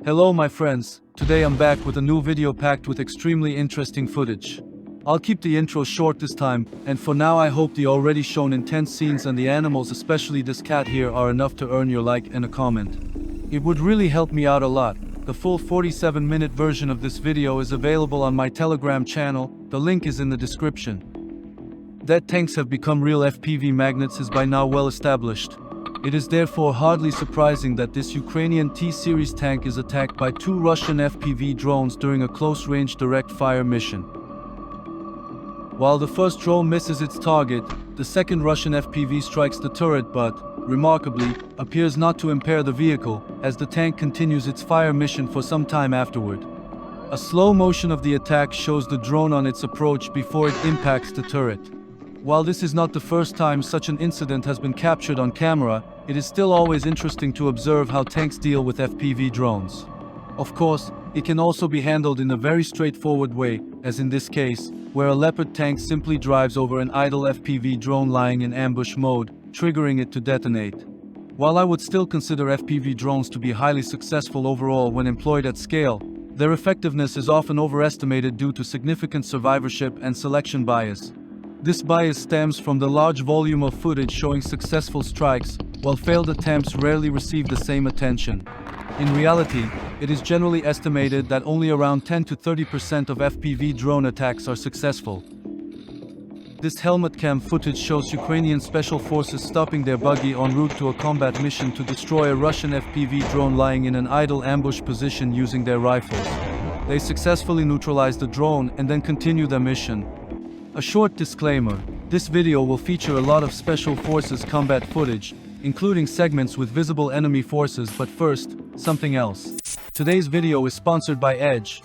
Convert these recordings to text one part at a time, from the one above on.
Hello my friends, today I'm back with a new video packed with extremely interesting footage. I'll keep the intro short this time, and for now I hope the already shown intense scenes and the animals, especially this cat here, are enough to earn your like and a comment. It would really help me out a lot. The full 47-minute version of this video is available on my Telegram channel, the link is in the description. That tanks have become real FPV magnets is by now well established. It is therefore hardly surprising that this Ukrainian T-series tank is attacked by two Russian FPV drones during a close-range direct-fire mission. While the first drone misses its target, the second Russian FPV strikes the turret but, remarkably, appears not to impair the vehicle, as the tank continues its fire mission for some time afterward. A slow motion of the attack shows the drone on its approach before it impacts the turret. While this is not the first time such an incident has been captured on camera, it is still always interesting to observe how tanks deal with FPV drones. Of course, it can also be handled in a very straightforward way, as in this case, where a Leopard tank simply drives over an idle FPV drone lying in ambush mode, triggering it to detonate. While I would still consider FPV drones to be highly successful overall when employed at scale, their effectiveness is often overestimated due to significant survivorship and selection bias. This bias stems from the large volume of footage showing successful strikes, while failed attempts rarely receive the same attention. In reality, it is generally estimated that only around 10 to 30% of FPV drone attacks are successful. This helmet cam footage shows Ukrainian Special Forces stopping their buggy en route to a combat mission to destroy a Russian FPV drone lying in an idle ambush position using their rifles. They successfully neutralize the drone and then continue their mission. A short disclaimer, this video will feature a lot of Special Forces combat footage, including segments with visible enemy forces, but first, something else. Today's video is sponsored by Edge.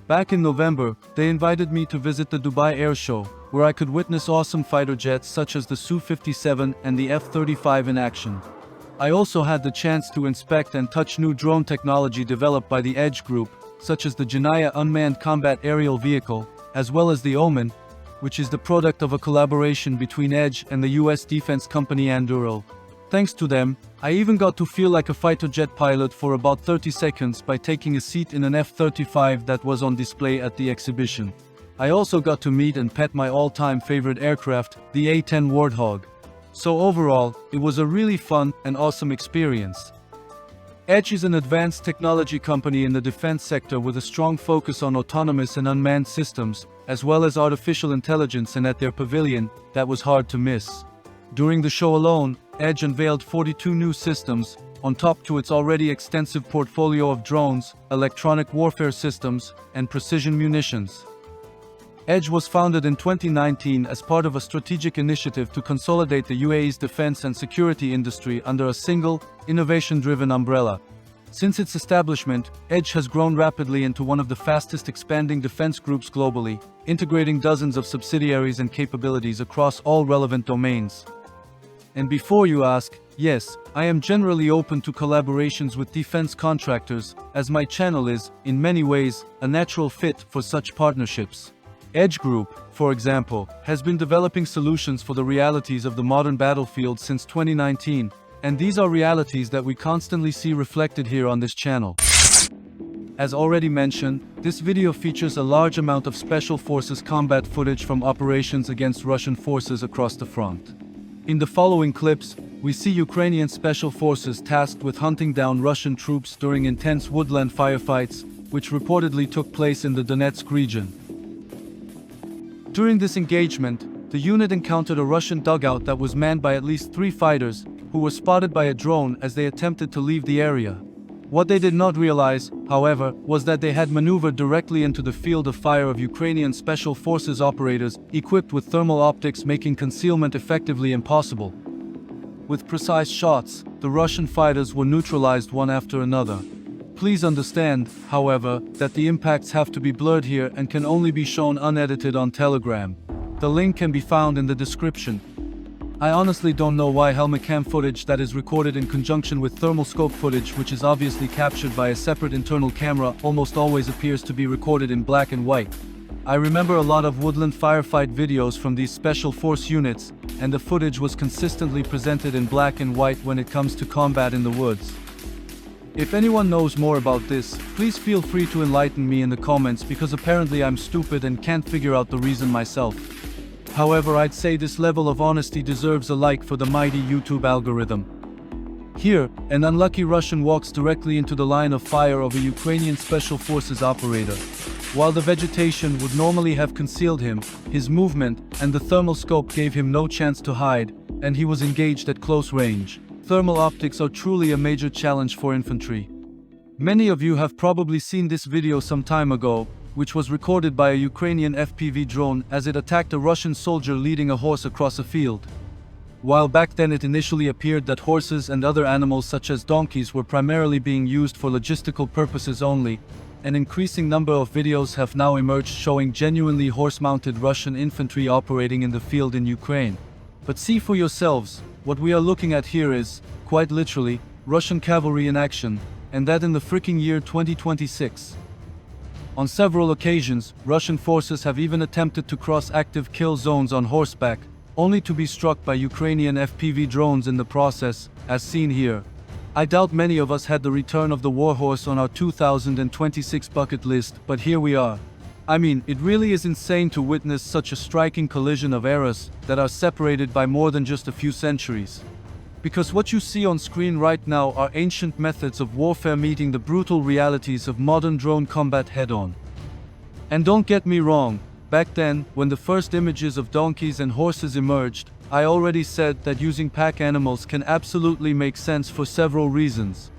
Back in November, they invited me to visit the Dubai Air Show, where I could witness awesome fighter jets such as the Su-57 and the F-35 in action. I also had the chance to inspect and touch new drone technology developed by the Edge Group, such as the Janaya unmanned combat aerial vehicle, as well as the Omen, which is the product of a collaboration between Edge and the US defense company Anduril. Thanks to them, I even got to feel like a fighter jet pilot for about 30 seconds by taking a seat in an F-35 that was on display at the exhibition. I also got to meet and pet my all-time favorite aircraft, the A-10 Warthog. So overall, it was a really fun and awesome experience. Edge is an advanced technology company in the defense sector with a strong focus on autonomous and unmanned systems, as well as artificial intelligence, and at their pavilion, that was hard to miss. During the show alone, Edge unveiled 42 new systems, on top to its already extensive portfolio of drones, electronic warfare systems, and precision munitions. Edge was founded in 2019 as part of a strategic initiative to consolidate the UAE's defense and security industry under a single, innovation-driven umbrella. Since its establishment, Edge has grown rapidly into one of the fastest expanding defense groups globally, integrating dozens of subsidiaries and capabilities across all relevant domains. And before you ask, yes, I am generally open to collaborations with defense contractors, as my channel is, in many ways, a natural fit for such partnerships. Edge Group, for example, has been developing solutions for the realities of the modern battlefield since 2019, and these are realities that we constantly see reflected here on this channel. As already mentioned, this video features a large amount of Special Forces combat footage from operations against Russian forces across the front. In the following clips, we see Ukrainian Special Forces tasked with hunting down Russian troops during intense woodland firefights, which reportedly took place in the Donetsk region. During this engagement, the unit encountered a Russian dugout that was manned by at least 3 fighters, who were spotted by a drone as they attempted to leave the area. What they did not realize, however, was that they had maneuvered directly into the field of fire of Ukrainian Special Forces operators, equipped with thermal optics, making concealment effectively impossible. With precise shots, the Russian fighters were neutralized one after another. Please understand, however, that the impacts have to be blurred here and can only be shown unedited on Telegram. The link can be found in the description. I honestly don't know why helmet cam footage that is recorded in conjunction with thermal scope footage, which is obviously captured by a separate internal camera, almost always appears to be recorded in black and white. I remember a lot of woodland firefight videos from these special force units, and the footage was consistently presented in black and white when it comes to combat in the woods. If anyone knows more about this, please feel free to enlighten me in the comments because apparently I'm stupid and can't figure out the reason myself. However, I'd say this level of honesty deserves a like for the mighty YouTube algorithm. Here, an unlucky Russian walks directly into the line of fire of a Ukrainian Special Forces operator. While the vegetation would normally have concealed him, his movement and the thermal scope gave him no chance to hide, and he was engaged at close range. Thermal optics are truly a major challenge for infantry. Many of you have probably seen this video some time ago, which was recorded by a Ukrainian FPV drone as it attacked a Russian soldier leading a horse across a field. While back then it initially appeared that horses and other animals such as donkeys were primarily being used for logistical purposes only, an increasing number of videos have now emerged showing genuinely horse-mounted Russian infantry operating in the field in Ukraine. But see for yourselves, what we are looking at here is, quite literally, Russian cavalry in action, and that in the freaking year 2026. On several occasions, Russian forces have even attempted to cross active kill zones on horseback, only to be struck by Ukrainian FPV drones in the process, as seen here. I doubt many of us had the return of the warhorse on our 2026 bucket list, but here we are. I mean, it really is insane to witness such a striking collision of eras that are separated by more than just a few centuries. Because what you see on screen right now are ancient methods of warfare meeting the brutal realities of modern drone combat head-on. And don't get me wrong, back then, when the first images of donkeys and horses emerged, I already said that using pack animals can absolutely make sense for several reasons.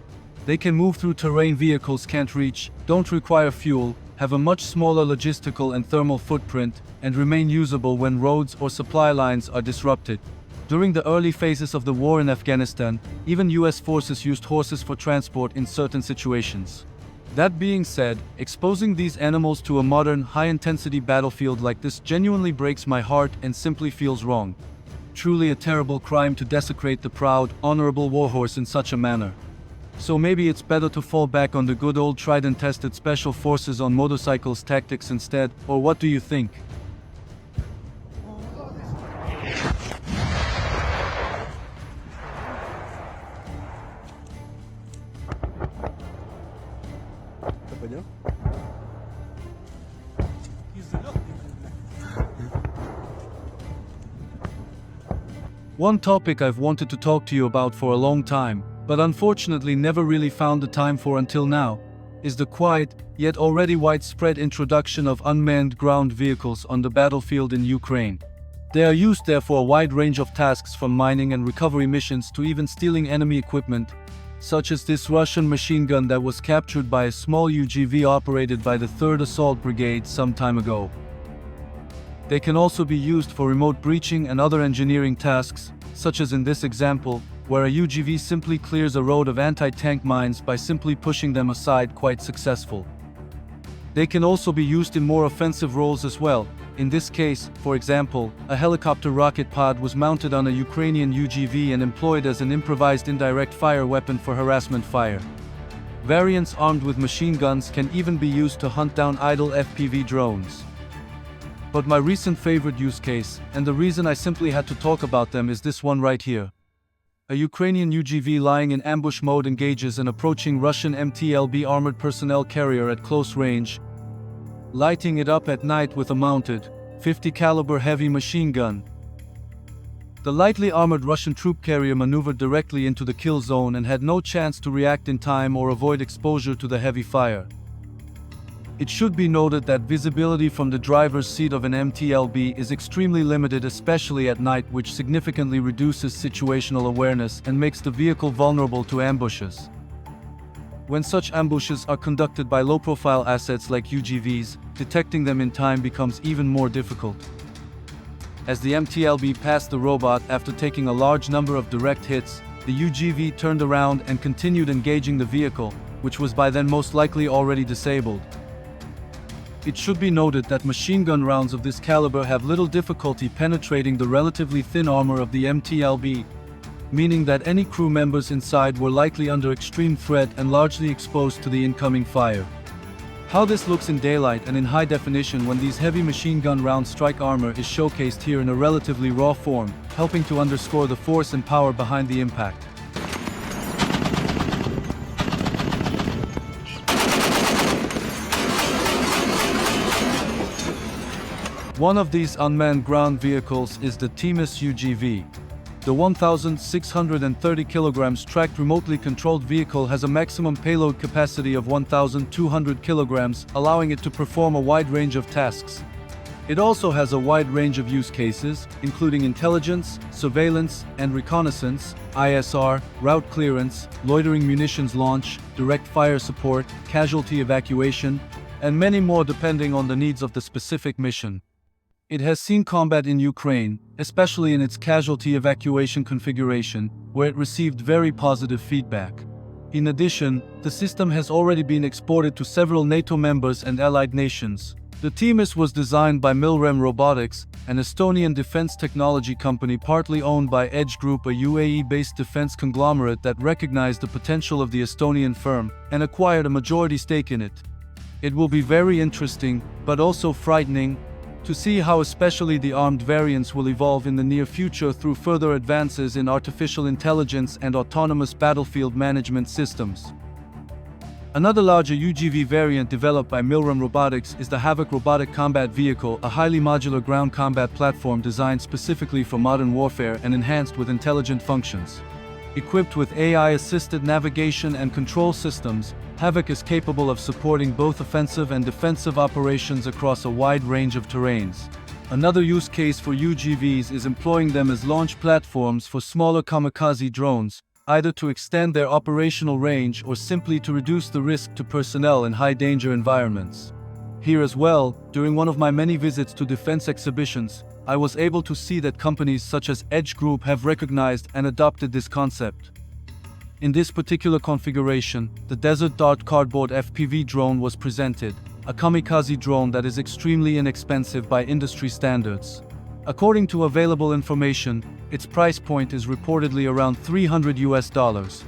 They can move through terrain vehicles can't reach, don't require fuel, have a much smaller logistical and thermal footprint, and remain usable when roads or supply lines are disrupted. During the early phases of the war in Afghanistan, even US forces used horses for transport in certain situations. That being said, exposing these animals to a modern, high-intensity battlefield like this genuinely breaks my heart and simply feels wrong. Truly a terrible crime to desecrate the proud, honorable warhorse in such a manner. So maybe it's better to fall back on the good old tried and tested special forces on motorcycles tactics instead, or what do you think? One topic I've wanted to talk to you about for a long time, but unfortunately never really found the time for until now, is the quiet, yet already widespread introduction of unmanned ground vehicles on the battlefield in Ukraine. They are used there for a wide range of tasks from mining and recovery missions to even stealing enemy equipment, such as this Russian machine gun that was captured by a small UGV operated by the 3rd Assault Brigade some time ago. They can also be used for remote breaching and other engineering tasks, such as in this example, where a UGV simply clears a road of anti-tank mines by simply pushing them aside, quite successful. They can also be used in more offensive roles as well. In this case, for example, a helicopter rocket pod was mounted on a Ukrainian UGV and employed as an improvised indirect fire weapon for harassment fire. Variants armed with machine guns can even be used to hunt down idle FPV drones. But my recent favorite use case, and the reason I simply had to talk about them, is this one right here. A Ukrainian UGV lying in ambush mode engages an approaching Russian MTLB armored personnel carrier at close range, lighting it up at night with a mounted, 50 caliber heavy machine gun. The lightly armored Russian troop carrier maneuvered directly into the kill zone and had no chance to react in time or avoid exposure to the heavy fire. It should be noted that visibility from the driver's seat of an MTLB is extremely limited, especially at night, which significantly reduces situational awareness and makes the vehicle vulnerable to ambushes. When such ambushes are conducted by low-profile assets like UGVs, detecting them in time becomes even more difficult. As the MTLB passed the robot after taking a large number of direct hits, the UGV turned around and continued engaging the vehicle, which was by then most likely already disabled. It should be noted that machine gun rounds of this caliber have little difficulty penetrating the relatively thin armor of the MTLB, meaning that any crew members inside were likely under extreme threat and largely exposed to the incoming fire. How this looks in daylight and in high definition when these heavy machine gun round strike armor is showcased here in a relatively raw form, helping to underscore the force and power behind the impact. One of these unmanned ground vehicles is the Temis UGV. The 1,630 kilograms tracked remotely controlled vehicle has a maximum payload capacity of 1,200 kilograms, allowing it to perform a wide range of tasks. It also has a wide range of use cases, including intelligence, surveillance, and reconnaissance, ISR, route clearance, loitering munitions launch, direct fire support, casualty evacuation, and many more depending on the needs of the specific mission. It has seen combat in Ukraine, especially in its casualty evacuation configuration, where it received very positive feedback. In addition, the system has already been exported to several NATO members and allied nations. The Temis was designed by Milrem Robotics, an Estonian defense technology company partly owned by Edge Group, a UAE-based defense conglomerate that recognized the potential of the Estonian firm and acquired a majority stake in it. It will be very interesting, but also frightening, to see how especially the armed variants will evolve in the near future through further advances in artificial intelligence and autonomous battlefield management systems. Another larger UGV variant developed by Milrem Robotics is the Havoc Robotic Combat Vehicle, a highly modular ground combat platform designed specifically for modern warfare and enhanced with intelligent functions. Equipped with AI-assisted navigation and control systems, Havoc is capable of supporting both offensive and defensive operations across a wide range of terrains. Another use case for UGVs is employing them as launch platforms for smaller kamikaze drones, either to extend their operational range or simply to reduce the risk to personnel in high-danger environments. Here as well, during one of my many visits to defense exhibitions, I was able to see that companies such as Edge Group have recognized and adopted this concept. In this particular configuration, the Desert Dart cardboard FPV drone was presented, a kamikaze drone that is extremely inexpensive by industry standards. According to available information, its price point is reportedly around $300.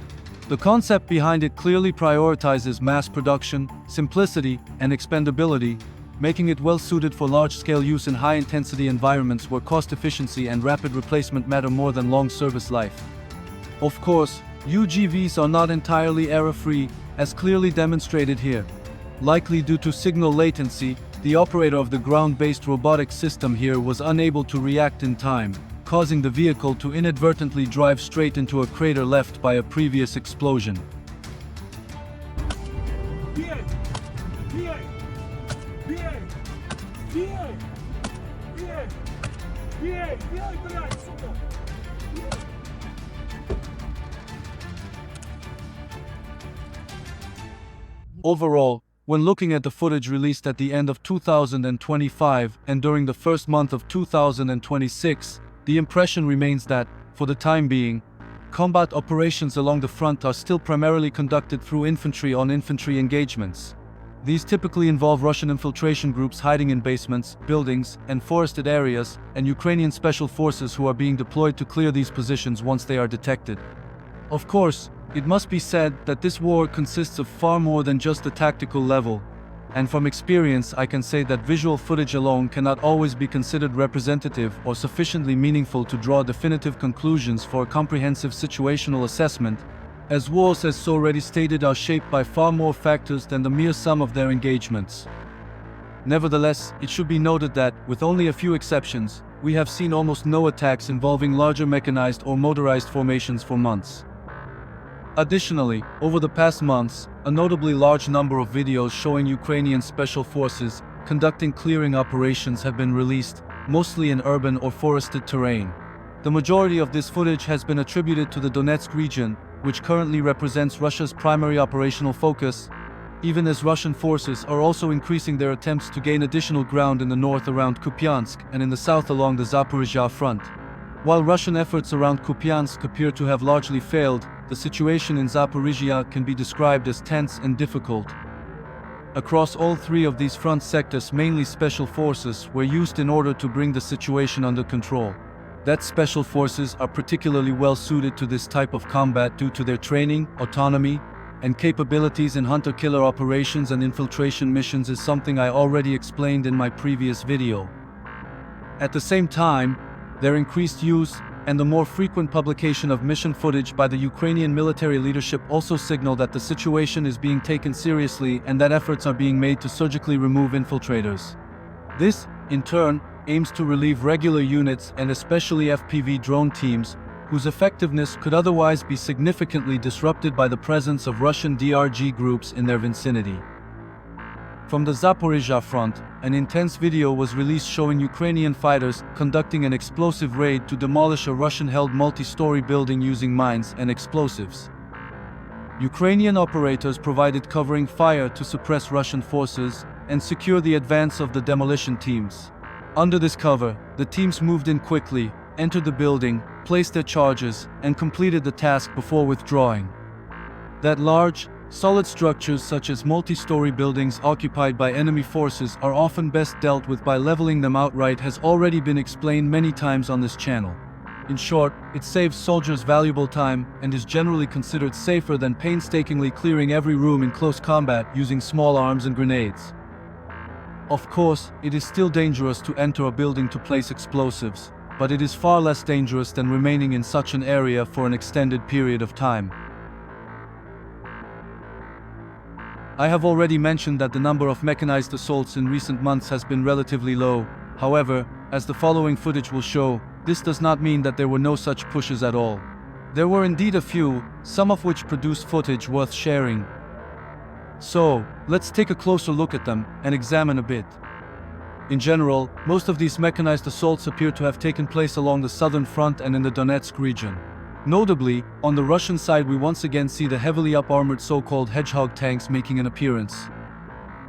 The concept behind it clearly prioritizes mass production, simplicity, and expendability, making it well suited for large-scale use in high-intensity environments where cost efficiency and rapid replacement matter more than long service life. Of course, UGVs are not entirely error-free, as clearly demonstrated here. Likely due to signal latency, the operator of the ground-based robotic system here was unable to react in time, causing the vehicle to inadvertently drive straight into a crater left by a previous explosion. Overall, when looking at the footage released at the end of 2025 and during the first month of 2026, the impression remains that, for the time being, combat operations along the front are still primarily conducted through infantry-on-infantry engagements. These typically involve Russian infiltration groups hiding in basements, buildings, and forested areas, and Ukrainian Special Forces who are being deployed to clear these positions once they are detected. Of course, it must be said that this war consists of far more than just a tactical level, and from experience I can say that visual footage alone cannot always be considered representative or sufficiently meaningful to draw definitive conclusions for a comprehensive situational assessment, as wars, as already stated, are shaped by far more factors than the mere sum of their engagements. Nevertheless, it should be noted that, with only a few exceptions, we have seen almost no attacks involving larger mechanized or motorized formations for months. Additionally, over the past months, a notably large number of videos showing Ukrainian Special Forces conducting clearing operations have been released, mostly in urban or forested terrain. The majority of this footage has been attributed to the Donetsk region, which currently represents Russia's primary operational focus, even as Russian forces are also increasing their attempts to gain additional ground in the north around Kupiansk and in the south along the Zaporizhzhia front. While Russian efforts around Kupiansk appear to have largely failed, the situation in Zaporizhzhia can be described as tense and difficult. Across all three of these front sectors, mainly special forces were used in order to bring the situation under control. That special forces are particularly well suited to this type of combat due to their training, autonomy, and capabilities in hunter-killer operations and infiltration missions is something I already explained in my previous video. At the same time, their increased use and the more frequent publication of mission footage by the Ukrainian military leadership also signal that the situation is being taken seriously and that efforts are being made to surgically remove infiltrators. This, in turn, aims to relieve regular units and especially FPV drone teams, whose effectiveness could otherwise be significantly disrupted by the presence of Russian DRG groups in their vicinity. From the Zaporizhzhia front, an intense video was released showing Ukrainian fighters conducting an explosive raid to demolish a Russian-held multi-story building using mines and explosives. Ukrainian operators provided covering fire to suppress Russian forces and secure the advance of the demolition teams. Under this cover, the teams moved in quickly, entered the building, placed their charges, and completed the task before withdrawing. That large, solid structures such as multi-story buildings occupied by enemy forces are often best dealt with by leveling them outright has already been explained many times on this channel. In short, it saves soldiers valuable time and is generally considered safer than painstakingly clearing every room in close combat using small arms and grenades. Of course, it is still dangerous to enter a building to place explosives, but it is far less dangerous than remaining in such an area for an extended period of time. I have already mentioned that the number of mechanized assaults in recent months has been relatively low. However, as the following footage will show, this does not mean that there were no such pushes at all. There were indeed a few, some of which produced footage worth sharing. So, let's take a closer look at them and examine a bit. In general, most of these mechanized assaults appear to have taken place along the southern front and in the Donetsk region. Notably, on the Russian side we once again see the heavily up-armored so-called hedgehog tanks making an appearance.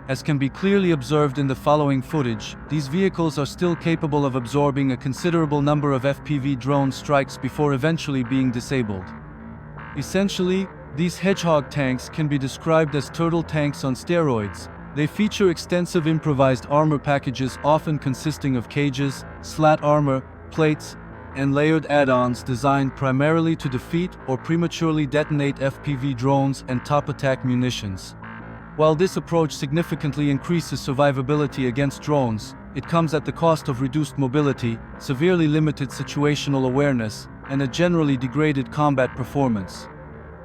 As can be clearly observed in the following footage, these vehicles are still capable of absorbing a considerable number of FPV drone strikes before eventually being disabled. Essentially, these hedgehog tanks can be described as turtle tanks on steroids. They feature extensive improvised armor packages often consisting of cages, slat armor, plates, and layered add-ons designed primarily to defeat or prematurely detonate FPV drones and top attack munitions. While this approach significantly increases survivability against drones, it comes at the cost of reduced mobility, severely limited situational awareness, and a generally degraded combat performance.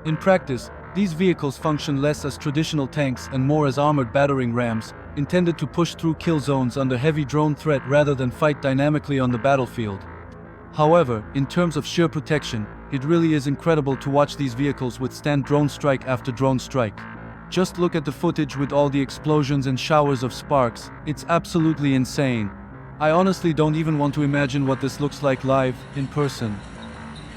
In practice, these vehicles function less as traditional tanks and more as armored battering rams, intended to push through kill zones under heavy drone threat rather than fight dynamically on the battlefield. However, in terms of sheer protection, it really is incredible to watch these vehicles withstand drone strike after drone strike. Just look at the footage with all the explosions and showers of sparks, it's absolutely insane. I honestly don't even want to imagine what this looks like live, in person.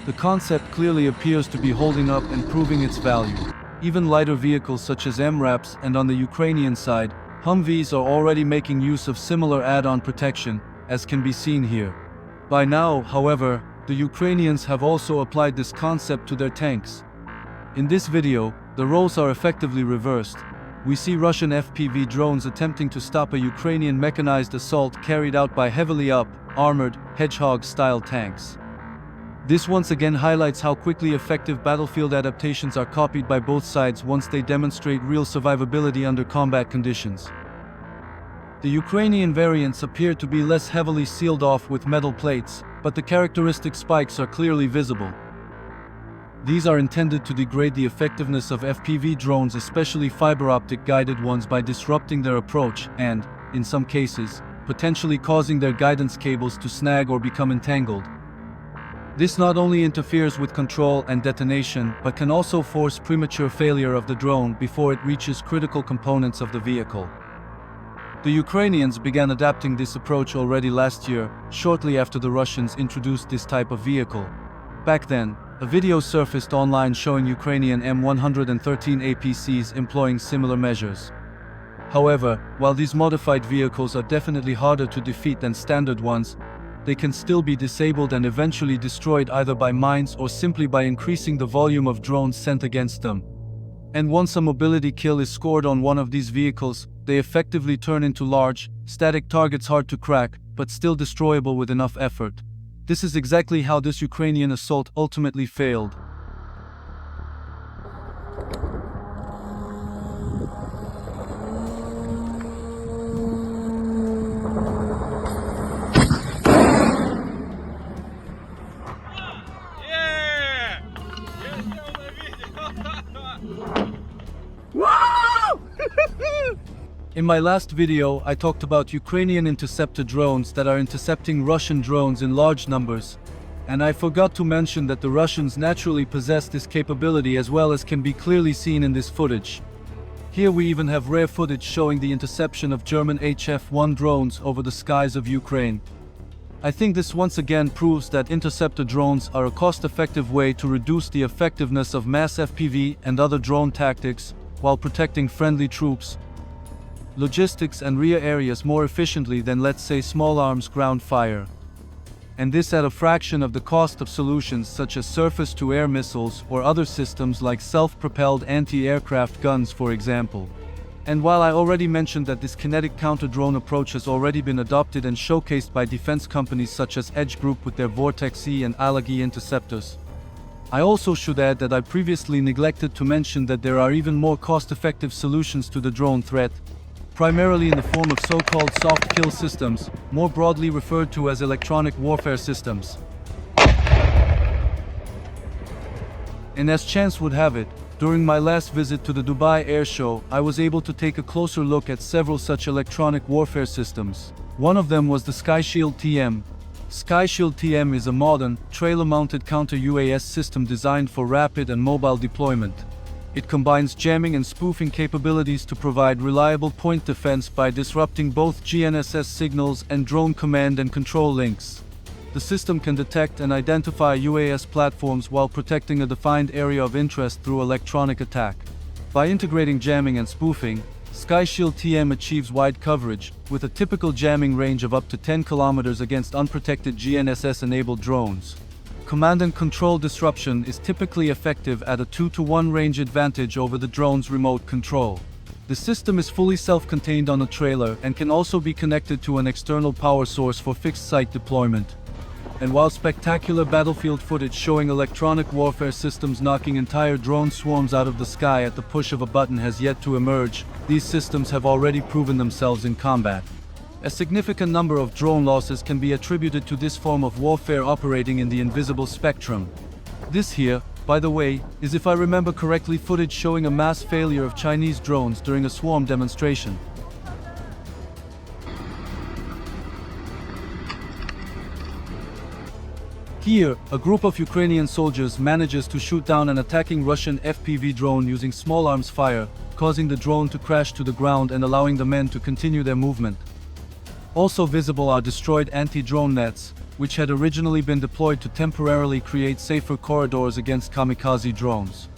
The concept clearly appears to be holding up and proving its value. Even lighter vehicles such as MRAPs and on the Ukrainian side, Humvees are already making use of similar add-on protection, as can be seen here. By now, however, the Ukrainians have also applied this concept to their tanks. In this video, the roles are effectively reversed. We see Russian FPV drones attempting to stop a Ukrainian mechanized assault carried out by heavily armored, hedgehog-style tanks. This once again highlights how quickly effective battlefield adaptations are copied by both sides once they demonstrate real survivability under combat conditions. The Ukrainian variants appear to be less heavily sealed off with metal plates, but the characteristic spikes are clearly visible. These are intended to degrade the effectiveness of FPV drones, especially fiber-optic guided ones, by disrupting their approach and, in some cases, potentially causing their guidance cables to snag or become entangled. This not only interferes with control and detonation, but can also force premature failure of the drone before it reaches critical components of the vehicle. The Ukrainians began adapting this approach already last year, shortly after the Russians introduced this type of vehicle. Back then, a video surfaced online showing Ukrainian M113 APCs employing similar measures. However, while these modified vehicles are definitely harder to defeat than standard ones, they can still be disabled and eventually destroyed either by mines or simply by increasing the volume of drones sent against them. And once a mobility kill is scored on one of these vehicles, they effectively turn into large, static targets hard to crack, but still destroyable with enough effort. This is exactly how this Ukrainian assault ultimately failed. In my last video, I talked about Ukrainian interceptor drones that are intercepting Russian drones in large numbers. And I forgot to mention that the Russians naturally possess this capability as well as can be clearly seen in this footage. Here we even have rare footage showing the interception of German HF-1 drones over the skies of Ukraine. I think this once again proves that interceptor drones are a cost-effective way to reduce the effectiveness of mass FPV and other drone tactics while protecting friendly troops, logistics and rear areas more efficiently than, let's say, small arms ground fire. And this at a fraction of the cost of solutions such as surface-to-air missiles or other systems like self-propelled anti-aircraft guns, for example. And while I already mentioned that this kinetic counter-drone approach has already been adopted and showcased by defense companies such as Edge Group with their Vortex-E and Alagi interceptors, I also should add that I previously neglected to mention that there are even more cost-effective solutions to the drone threat, primarily in the form of so-called soft kill systems, more broadly referred to as electronic warfare systems. And as chance would have it, during my last visit to the Dubai Air Show, I was able to take a closer look at several such electronic warfare systems. One of them was the SkyShield TM. SkyShield TM is a modern, trailer-mounted counter-UAS system designed for rapid and mobile deployment. It combines jamming and spoofing capabilities to provide reliable point defense by disrupting both GNSS signals and drone command and control links. The system can detect and identify UAS platforms while protecting a defined area of interest through electronic attack. By integrating jamming and spoofing, SkyShield TM achieves wide coverage, with a typical jamming range of up to 10 kilometers against unprotected GNSS-enabled drones. Command and control disruption is typically effective at a 2-to-1 range advantage over the drone's remote control. The system is fully self-contained on a trailer and can also be connected to an external power source for fixed-site deployment. And while spectacular battlefield footage showing electronic warfare systems knocking entire drone swarms out of the sky at the push of a button has yet to emerge, these systems have already proven themselves in combat. A significant number of drone losses can be attributed to this form of warfare operating in the invisible spectrum. This here, by the way, is, if I remember correctly, footage showing a mass failure of Chinese drones during a swarm demonstration. Here, a group of Ukrainian soldiers manages to shoot down an attacking Russian FPV drone using small arms fire, causing the drone to crash to the ground and allowing the men to continue their movement. Also visible are destroyed anti-drone nets, which had originally been deployed to temporarily create safer corridors against kamikaze drones.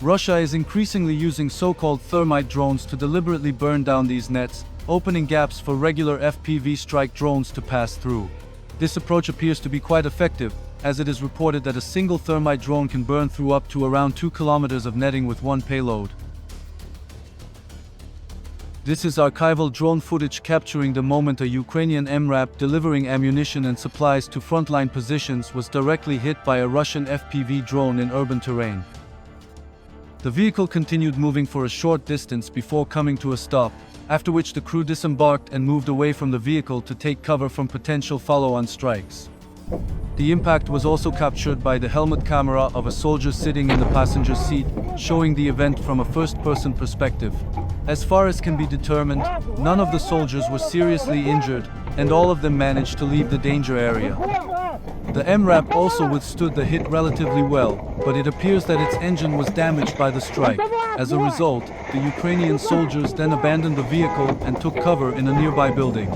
Russia is increasingly using so-called thermite drones to deliberately burn down these nets, opening gaps for regular FPV strike drones to pass through. This approach appears to be quite effective, as it is reported that a single thermite drone can burn through up to around 2 kilometers of netting with one payload. This is archival drone footage capturing the moment a Ukrainian MRAP delivering ammunition and supplies to frontline positions was directly hit by a Russian FPV drone in urban terrain. The vehicle continued moving for a short distance before coming to a stop, after which the crew disembarked and moved away from the vehicle to take cover from potential follow-on strikes. The impact was also captured by the helmet camera of a soldier sitting in the passenger seat, showing the event from a first-person perspective. As far as can be determined, none of the soldiers were seriously injured, and all of them managed to leave the danger area. The MRAP also withstood the hit relatively well, but it appears that its engine was damaged by the strike. As a result, the Ukrainian soldiers then abandoned the vehicle and took cover in a nearby building.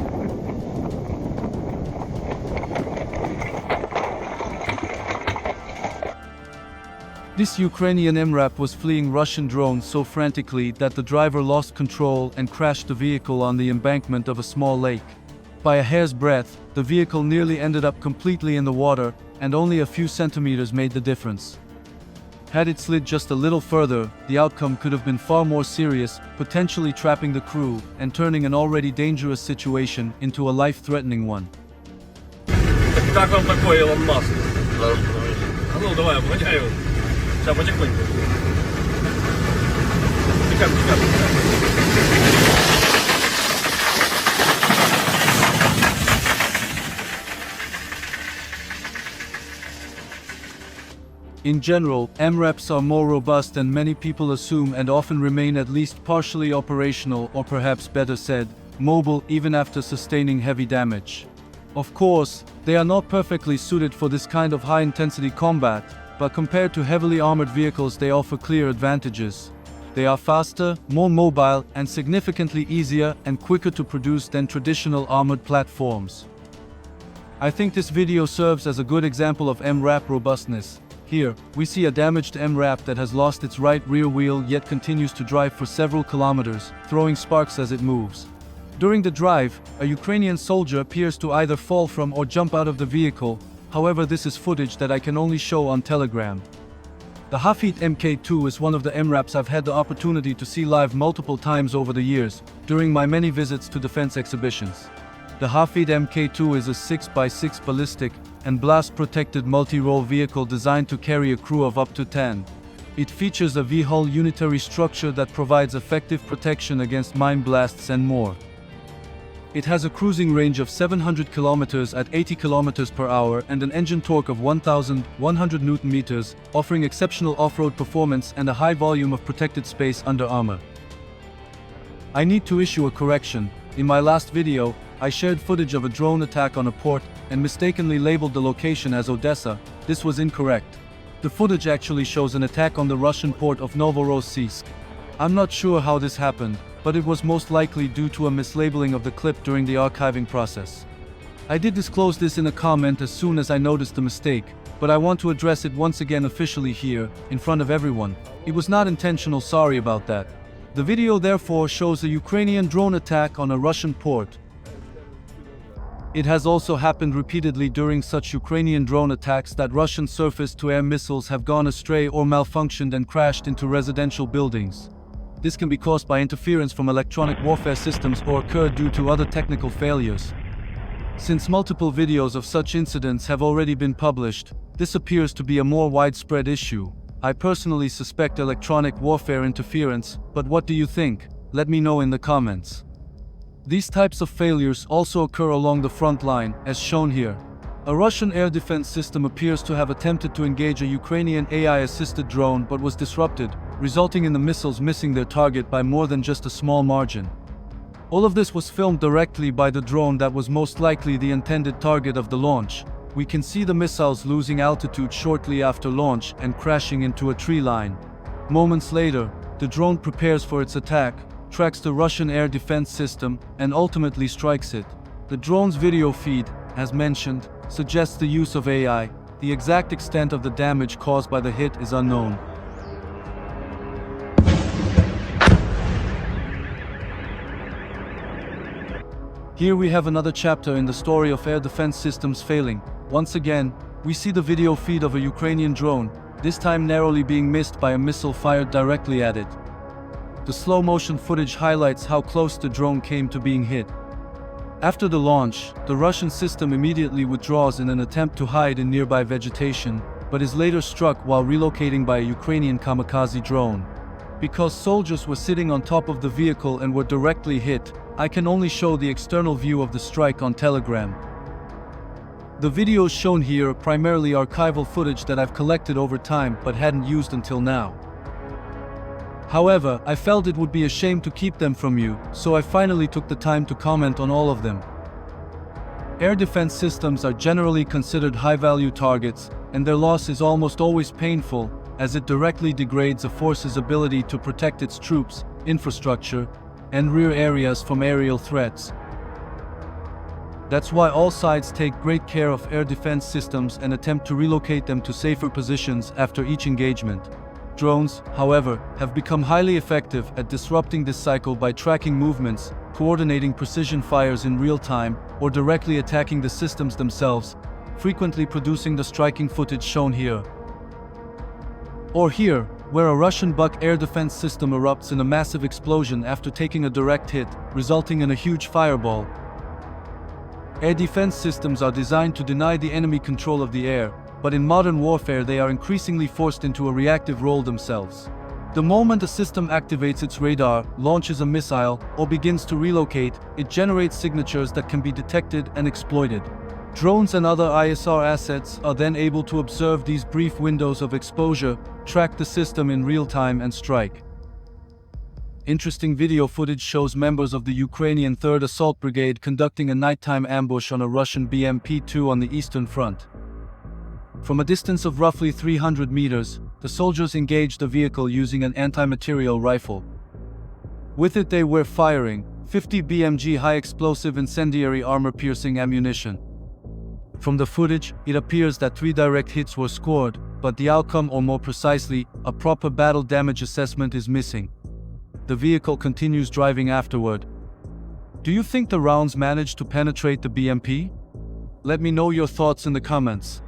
This Ukrainian MRAP was fleeing Russian drones so frantically that the driver lost control and crashed the vehicle on the embankment of a small lake. By a hair's breadth, the vehicle nearly ended up completely in the water, and only a few centimeters made the difference. Had it slid just a little further, the outcome could have been far more serious, potentially trapping the crew and turning an already dangerous situation into a life-threatening one. Как вам такой Илон Маск? Ну давай, обгоняй его. Сейчас потихоньку. In general, MRAPs are more robust than many people assume and often remain at least partially operational, or perhaps better said, mobile, even after sustaining heavy damage. Of course, they are not perfectly suited for this kind of high-intensity combat, but compared to heavily armored vehicles they offer clear advantages. They are faster, more mobile, and significantly easier and quicker to produce than traditional armored platforms. I think this video serves as a good example of MRAP robustness. Here, we see a damaged MRAP that has lost its right rear wheel yet continues to drive for several kilometers, throwing sparks as it moves. During the drive, a Ukrainian soldier appears to either fall from or jump out of the vehicle, however this is footage that I can only show on Telegram. The Hafid Mk2 is one of the MRAPs I've had the opportunity to see live multiple times over the years, during my many visits to defense exhibitions. The Hafid Mk2 is a 6x6 ballistic and blast-protected multi-role vehicle designed to carry a crew of up to 10. It features a V-hull unitary structure that provides effective protection against mine blasts and more. It has a cruising range of 700 km at 80 km per hour and an engine torque of 1,100 Nm, offering exceptional off-road performance and a high volume of protected space under armor. I need to issue a correction. In my last video, I shared footage of a drone attack on a port and mistakenly labeled the location as Odessa. This was incorrect. The footage actually shows an attack on the Russian port of Novorossiysk. I'm not sure how this happened, but it was most likely due to a mislabeling of the clip during the archiving process. I did disclose this in a comment as soon as I noticed the mistake, but I want to address it once again officially here, in front of everyone. It was not intentional, sorry about that. The video therefore shows a Ukrainian drone attack on a Russian port. It has also happened repeatedly during such Ukrainian drone attacks that Russian surface-to-air missiles have gone astray or malfunctioned and crashed into residential buildings. This can be caused by interference from electronic warfare systems or occur due to other technical failures. Since multiple videos of such incidents have already been published, this appears to be a more widespread issue. I personally suspect electronic warfare interference, but what do you think? Let me know in the comments. These types of failures also occur along the front line, as shown here. A Russian air defense system appears to have attempted to engage a Ukrainian AI-assisted drone but was disrupted, resulting in the missiles missing their target by more than just a small margin. All of this was filmed directly by the drone that was most likely the intended target of the launch. We can see the missiles losing altitude shortly after launch and crashing into a tree line. Moments later, the drone prepares for its attack, tracks the Russian air defense system, and ultimately strikes it. The drone's video feed, as mentioned, suggests the use of AI. The exact extent of the damage caused by the hit is unknown. Here we have another chapter in the story of air defense systems failing. Once again, we see the video feed of a Ukrainian drone, this time narrowly being missed by a missile fired directly at it. The slow-motion footage highlights how close the drone came to being hit. After the launch, the Russian system immediately withdraws in an attempt to hide in nearby vegetation, but is later struck while relocating by a Ukrainian kamikaze drone. Because soldiers were sitting on top of the vehicle and were directly hit, I can only show the external view of the strike on Telegram. The videos shown here are primarily archival footage that I've collected over time but hadn't used until now. However, I felt it would be a shame to keep them from you, so I finally took the time to comment on all of them. Air defense systems are generally considered high-value targets, and their loss is almost always painful, as it directly degrades a force's ability to protect its troops, infrastructure, and rear areas from aerial threats. That's why all sides take great care of air defense systems and attempt to relocate them to safer positions after each engagement. Drones, however, have become highly effective at disrupting this cycle by tracking movements, coordinating precision fires in real time, or directly attacking the systems themselves, frequently producing the striking footage shown here. Or here, where a Russian Buk air defense system erupts in a massive explosion after taking a direct hit, resulting in a huge fireball. Air defense systems are designed to deny the enemy control of the air, but in modern warfare they are increasingly forced into a reactive role themselves. The moment a system activates its radar, launches a missile, or begins to relocate, it generates signatures that can be detected and exploited. Drones and other ISR assets are then able to observe these brief windows of exposure, track the system in real time and strike. Interesting video footage shows members of the Ukrainian 3rd Assault Brigade conducting a nighttime ambush on a Russian BMP-2 on the eastern front. From a distance of roughly 300 meters, the soldiers engaged the vehicle using an anti-material rifle. With it they were firing 50 BMG high-explosive incendiary armor-piercing ammunition. From the footage, it appears that 3 direct hits were scored, but the outcome, or more precisely, a proper battle damage assessment, is missing. The vehicle continues driving afterward. Do you think the rounds managed to penetrate the BMP? Let me know your thoughts in the comments.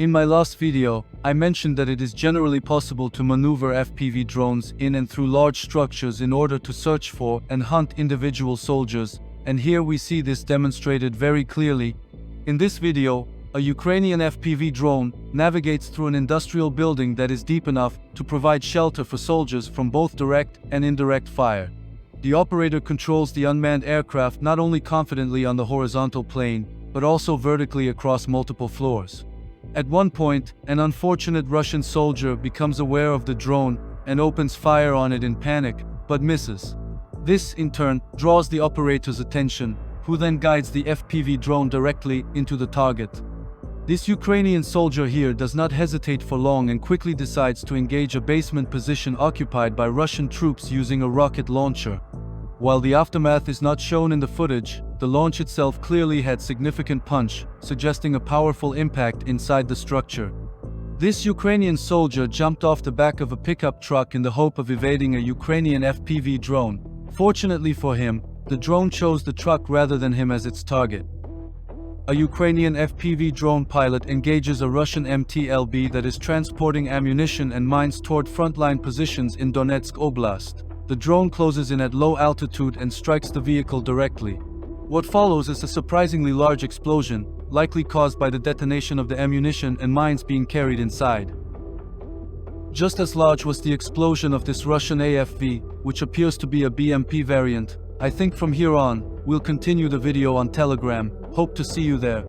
In my last video, I mentioned that it is generally possible to maneuver FPV drones in and through large structures in order to search for and hunt individual soldiers, and here we see this demonstrated very clearly. In this video, a Ukrainian FPV drone navigates through an industrial building that is deep enough to provide shelter for soldiers from both direct and indirect fire. The operator controls the unmanned aircraft not only confidently on the horizontal plane, but also vertically across multiple floors. At one point, an unfortunate Russian soldier becomes aware of the drone and opens fire on it in panic, but misses. This, in turn, draws the operator's attention, who then guides the FPV drone directly into the target. This Ukrainian soldier here does not hesitate for long and quickly decides to engage a basement position occupied by Russian troops using a rocket launcher. While the aftermath is not shown in the footage, the launch itself clearly had significant punch, suggesting a powerful impact inside the structure. This Ukrainian soldier jumped off the back of a pickup truck in the hope of evading a Ukrainian FPV drone. Fortunately for him, the drone chose the truck rather than him as its target. A Ukrainian FPV drone pilot engages a Russian MTLB that is transporting ammunition and mines toward frontline positions in Donetsk Oblast. The drone closes in at low altitude and strikes the vehicle directly. What follows is a surprisingly large explosion, likely caused by the detonation of the ammunition and mines being carried inside. Just as large was the explosion of this Russian AFV, which appears to be a BMP variant. I think from here on, we'll continue the video on Telegram. Hope to see you there.